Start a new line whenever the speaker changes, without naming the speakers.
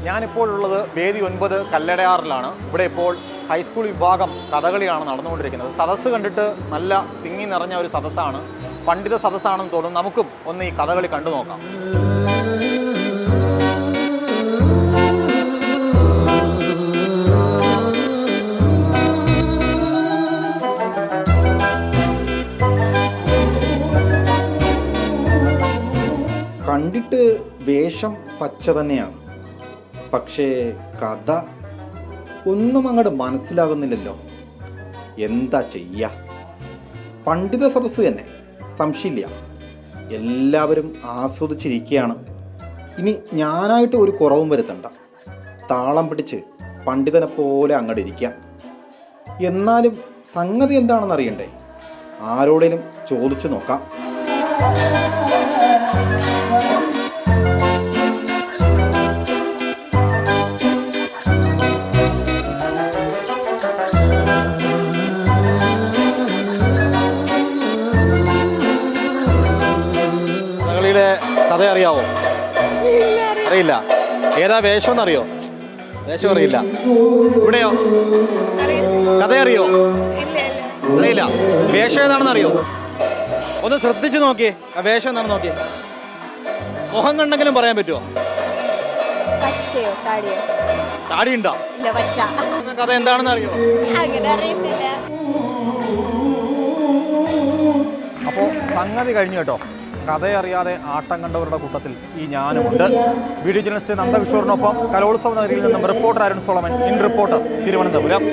ഞാനിപ്പോഴുള്ളത് വേദി 9 കല്ലടയാറിലാണ്. ഇവിടെ ഇപ്പോൾ ഹൈസ്കൂൾ വിഭാഗം കഥകളിയാണ് നടന്നുകൊണ്ടിരിക്കുന്നത്. സദസ്സ് കണ്ടിട്ട് നല്ല തിങ്ങി നിറഞ്ഞ ഒരു സദസ്സാണ്, പണ്ഡിത സദസ്സാണെന്ന് തോന്നുന്നു. നമുക്കും ഒന്ന് ഈ കഥകളി കണ്ടു നോക്കാം.
കണ്ടിട്ട് വേഷം പച്ച തന്നെയാണ്, പക്ഷേ കഥ ഒന്നും അങ്ങോട്ട് മനസ്സിലാകുന്നില്ലല്ലോ. എന്താ ചെയ്യ? പണ്ഡിത സദസ്സ് തന്നെ, സംശയമില്ല. എല്ലാവരും ആസ്വദിച്ചിരിക്കുകയാണ്. ഇനി ഞാനായിട്ട് ഒരു കുറവും വരുത്തണ്ട. താളം പിടിച്ച് പണ്ഡിതനെ പോലെ അങ്ങോട്ട് ഇരിക്കാം. എന്നാലും സംഗതി എന്താണെന്ന് അറിയണ്ടേ? ആരോടേലും ചോദിച്ചു നോക്കാം.
കഥകളിയിലെ കഥ അറിയാവോ? അറിയില്ല. ഏതാ വേഷം എന്നറിയോ? വേഷം അറിയില്ല. ഇവിടെയോ? കഥ അറിയോ? അറിയില്ല. വേഷം ഏതാണെന്ന് അറിയോ? ഒന്ന് ശ്രദ്ധിച്ചു നോക്കിയേ. ആ വേഷം എന്താണെന്ന് നോക്കിയേ. മുഖം കണ്ടെങ്കിലും പറയാൻ പറ്റുമോ? താടി ഉണ്ടോ? കഥ എന്താണെന്ന് അറിയോ? അപ്പോൾ സംഗതി കഴിഞ്ഞു കേട്ടോ. കഥയറിയാതെ ആട്ടം കണ്ടവരുടെ കൂട്ടത്തിൽ ഈ ഞാനുമുണ്ട്. വീഡിയോ ജേർണലിസ്റ്റ് നന്ദകിഷോറിനൊപ്പം കലോത്സവ നഗരിയിൽ നിന്നും reporter Arun Solomon, in reporter, Thiruvananthapuram.